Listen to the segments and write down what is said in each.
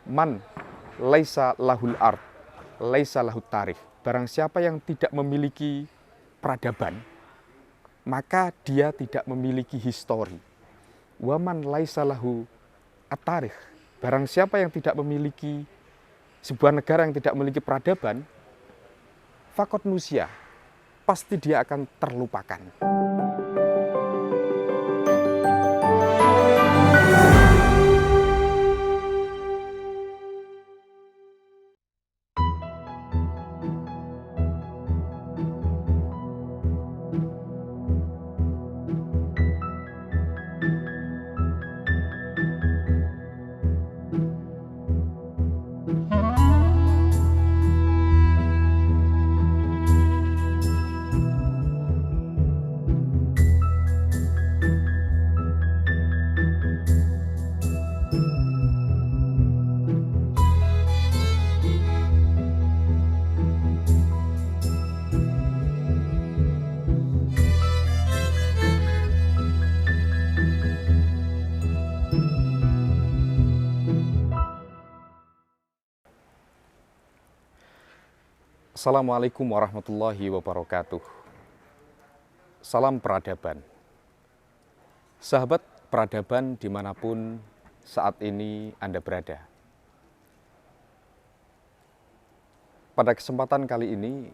Man laisa lahul ard, laisa lahut tarikh. Barang siapa yang tidak memiliki peradaban, maka dia tidak memiliki histori. Waman laisa lahu at-tarikh. Barang siapa yang tidak memiliki sebuah negara yang tidak memiliki peradaban, fakot nusia, pasti dia akan terlupakan. Assalamualaikum warahmatullahi wabarakatuh. Salam peradaban. Sahabat peradaban dimanapun saat ini Anda berada. Pada kesempatan kali ini,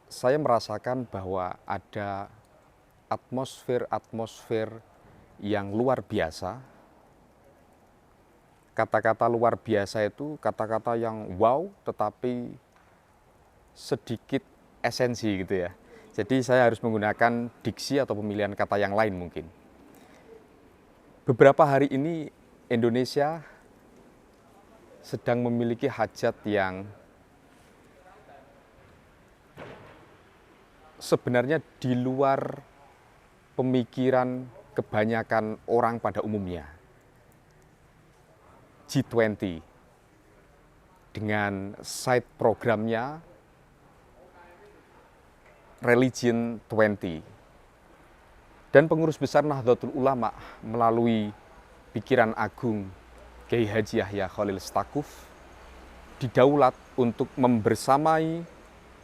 saya merasakan bahwa ada atmosfer yang luar biasa. Kata-kata luar biasa itu kata-kata yang wow, tetapi sedikit esensi gitu ya. Jadi saya harus menggunakan diksi atau pemilihan kata yang lain mungkin. Beberapa hari ini Indonesia sedang memiliki hajat yang sebenarnya di luar pemikiran kebanyakan orang pada umumnya. G20 dengan side programnya Religion 20 dan pengurus besar Nahdlatul Ulama melalui pikiran agung Kiai Haji Yahya Khalil Stakuf didaulat untuk membersamai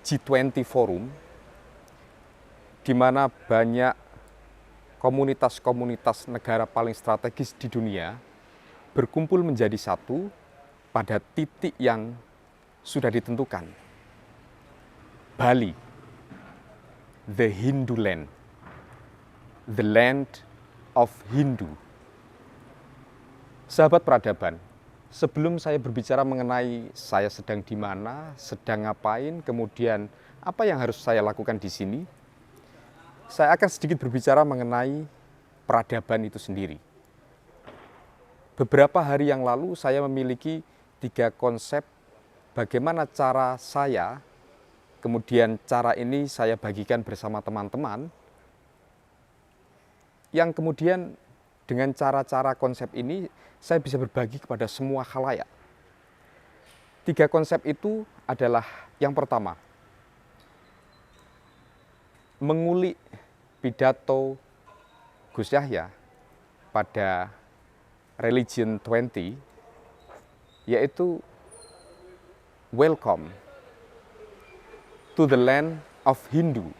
G20 Forum, di mana banyak komunitas-komunitas negara paling strategis di dunia berkumpul menjadi satu pada titik yang sudah ditentukan. Bali, the Hindu land, the land of Hindu. Sahabat peradaban, sebelum saya berbicara mengenai saya sedang di mana, sedang ngapain, kemudian apa yang harus saya lakukan di sini, saya akan sedikit berbicara mengenai peradaban itu sendiri. Beberapa hari yang lalu saya memiliki 3 konsep bagaimana cara saya, kemudian cara ini saya bagikan bersama teman-teman, yang kemudian dengan cara-cara konsep ini saya bisa berbagi kepada semua khalayak. 3 konsep itu adalah yang pertama, mengulik pidato Gus Yahya pada Religion 20, yaitu welcome to the land of Hindu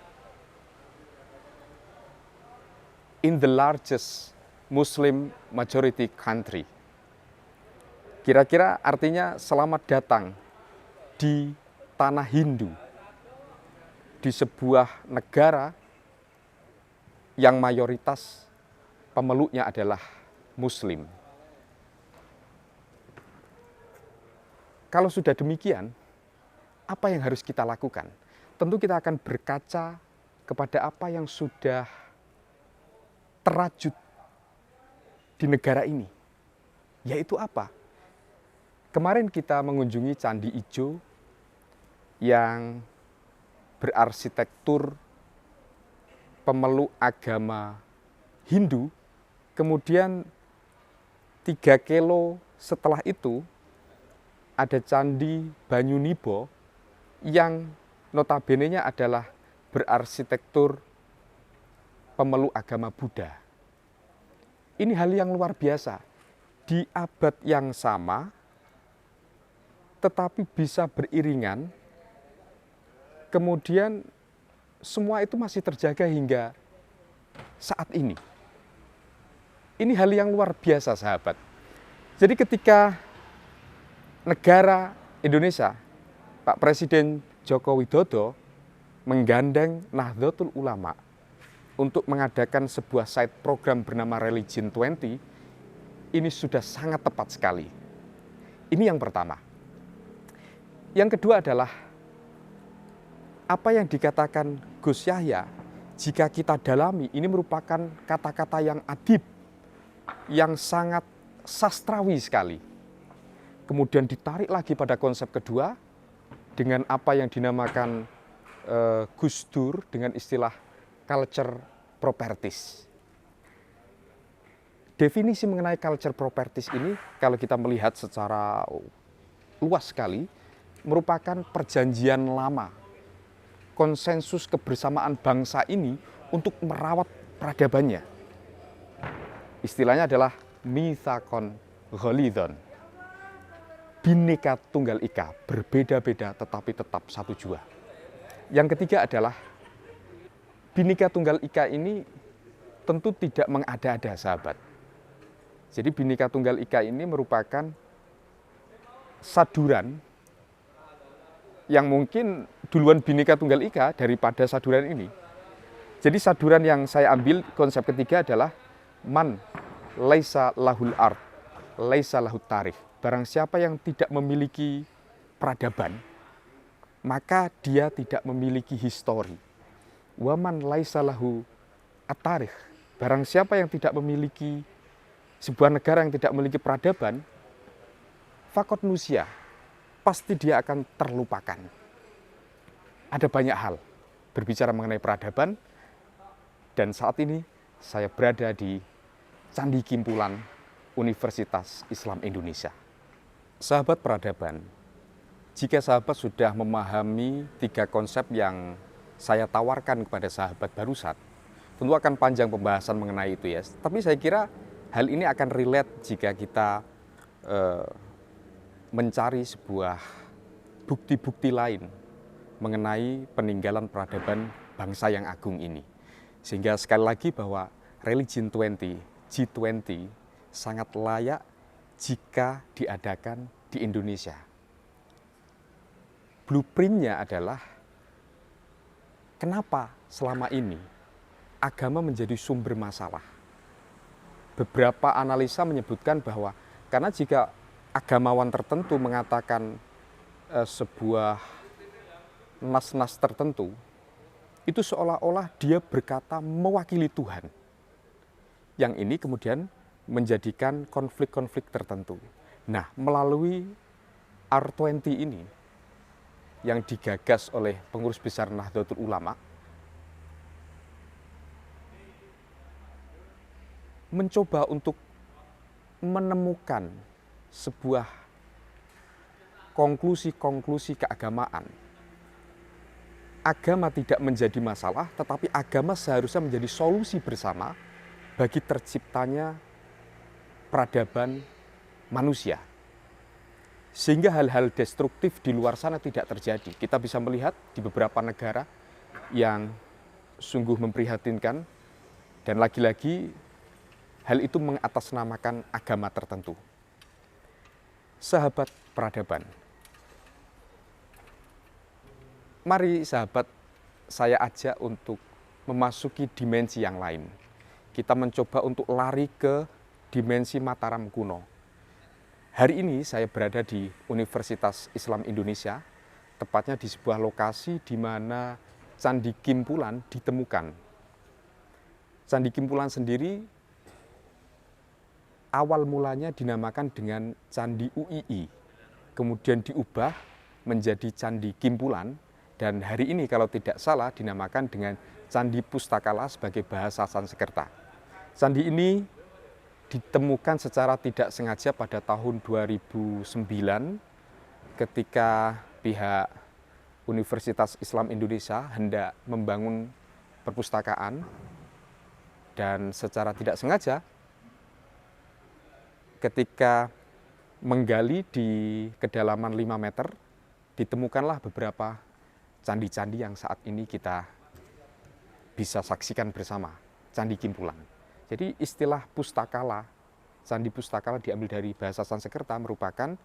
in the largest Muslim majority country. Kira-kira artinya selamat datang di tanah Hindu, di sebuah negara yang mayoritas pemeluknya adalah Muslim. Kalau sudah demikian, apa yang harus kita lakukan? Tentu kita akan berkaca kepada apa yang sudah terajut di negara ini. Yaitu apa? Kemarin kita mengunjungi Candi Ijo yang berarsitektur pemeluk agama Hindu. Kemudian 3 kilo setelah itu ada Candi Banyunibo yang notabene-nya adalah berarsitektur pemeluk agama Buddha. Ini hal yang luar biasa. di abad yang sama, tetapi bisa beriringan, kemudian semua itu masih terjaga hingga saat ini. Ini hal yang luar biasa, sahabat. Jadi ketika negara Indonesia, Pak Presiden Joko Widodo menggandeng Nahdlatul Ulama untuk mengadakan sebuah side program bernama Religion 20, ini sudah sangat tepat sekali. Ini yang pertama. Yang kedua adalah apa yang dikatakan Gus Yahya, jika kita dalami, ini merupakan kata-kata yang adib, yang sangat sastrawi sekali. Kemudian ditarik lagi pada konsep kedua, dengan apa yang dinamakan Gus Dur dengan istilah culture properties. Definisi mengenai culture properties ini, kalau kita melihat secara luas sekali, merupakan perjanjian lama, konsensus kebersamaan bangsa ini untuk merawat peradabannya. Istilahnya adalah mitsaqon ghalidhon. Bhinneka Tunggal Ika, berbeda-beda tetapi tetap satu jua. Yang ketiga adalah Bhinneka Tunggal Ika ini tentu tidak mengada-ada, sahabat. Jadi Bhinneka Tunggal Ika ini merupakan saduran yang mungkin duluan Bhinneka Tunggal Ika daripada saduran ini. Jadi saduran yang saya ambil konsep ketiga adalah man laisa lahul ard, laisa lahut tarikh. Barang siapa yang tidak memiliki peradaban, maka dia tidak memiliki histori. Waman laisa lahu at-tarikh. Barang siapa yang tidak memiliki sebuah negara yang tidak memiliki peradaban, fakot nusia, pasti dia akan terlupakan. Ada banyak hal berbicara mengenai peradaban, dan saat ini saya berada di Candi Kimpulan Universitas Islam Indonesia. Sahabat peradaban, jika sahabat sudah memahami 3 konsep yang saya tawarkan kepada sahabat barusan, tentu akan panjang pembahasan mengenai itu ya. Tapi saya kira hal ini akan relate jika kita mencari sebuah bukti-bukti lain mengenai peninggalan peradaban bangsa yang agung ini. Sehingga sekali lagi bahwa Religion 20, G20 sangat layak jika diadakan di Indonesia. Blueprint-nya adalah kenapa selama ini agama menjadi sumber masalah. Beberapa analisa menyebutkan bahwa karena jika agamawan tertentu mengatakan sebuah nas-nas tertentu, itu seolah-olah dia berkata mewakili Tuhan. Yang ini kemudian menjadikan konflik-konflik tertentu. Nah, melalui R20 ini yang digagas oleh pengurus besar Nahdlatul Ulama, mencoba untuk menemukan sebuah konklusi-konklusi keagamaan. Agama tidak menjadi masalah, tetapi agama seharusnya menjadi solusi bersama bagi terciptanya peradaban manusia. Sehingga hal-hal destruktif di luar sana tidak terjadi. Kita bisa melihat di beberapa negara yang sungguh memprihatinkan, dan lagi-lagi hal itu mengatasnamakan agama tertentu. Sahabat peradaban, mari sahabat saya ajak untuk memasuki dimensi yang lain. Kita mencoba untuk lari ke dimensi Mataram kuno. Hari ini saya berada di Universitas Islam Indonesia, tepatnya di sebuah lokasi di mana Candi Kimpulan ditemukan. Candi Kimpulan sendiri awal mulanya dinamakan dengan Candi UII, kemudian diubah menjadi Candi Kimpulan, dan hari ini kalau tidak salah dinamakan dengan Candi Pustakala sebagai bahasa Sanskerta. Candi ini ditemukan secara tidak sengaja pada tahun 2009 ketika pihak Universitas Islam Indonesia hendak membangun perpustakaan, dan secara tidak sengaja ketika menggali di kedalaman 5 meter, ditemukanlah beberapa candi-candi yang saat ini kita bisa saksikan bersama, Candi Kimpulan. Jadi istilah pustakala, Candi Pustakala diambil dari bahasa Sanskerta, merupakan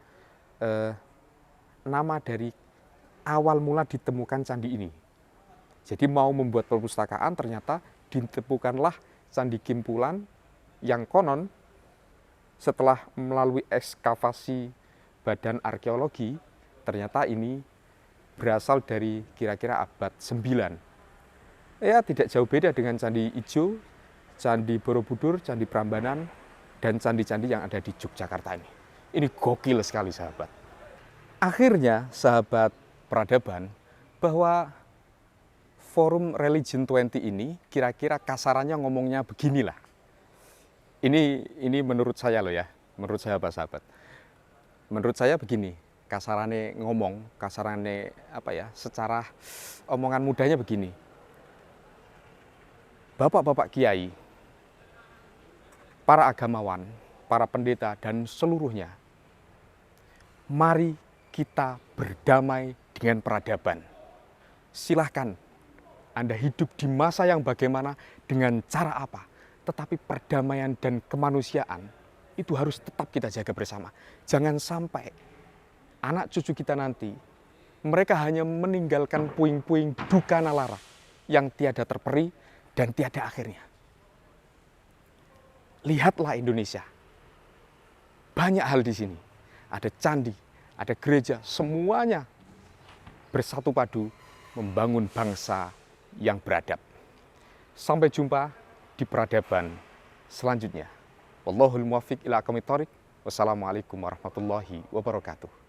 nama dari awal mula ditemukan candi ini. Jadi mau membuat perpustakaan, ternyata ditemukanlah Candi Kimpulan yang konon setelah melalui ekskavasi badan arkeologi, ternyata ini berasal dari kira-kira abad 9. Ya, tidak jauh beda dengan Candi Ijo, Candi Borobudur, Candi Prambanan, dan candi-candi yang ada di Yogyakarta ini. Ini gokil sekali, sahabat. Akhirnya, sahabat peradaban, bahwa Forum Religion 20 ini kira-kira kasarannya ngomongnya beginilah. Ini menurut saya loh ya, menurut saya sahabat. Menurut saya begini, kasarannya ngomong, kasarannya apa ya, secara omongan mudahnya begini. Bapak-bapak kiai, para agamawan, para pendeta dan seluruhnya, mari kita berdamai dengan peradaban. Silahkan Anda hidup di masa yang bagaimana, dengan cara apa. Tetapi perdamaian dan kemanusiaan itu harus tetap kita jaga bersama. Jangan sampai anak cucu kita nanti, mereka hanya meninggalkan puing-puing duka nalara yang tiada terperi dan tiada akhirnya. Lihatlah Indonesia. Banyak hal di sini. Ada candi, ada gereja, semuanya bersatu padu membangun bangsa yang beradab. Sampai jumpa di peradaban selanjutnya. Wallahul muwaffiq ila aqwamit thoriq. Wassalamualaikum warahmatullahi wabarakatuh.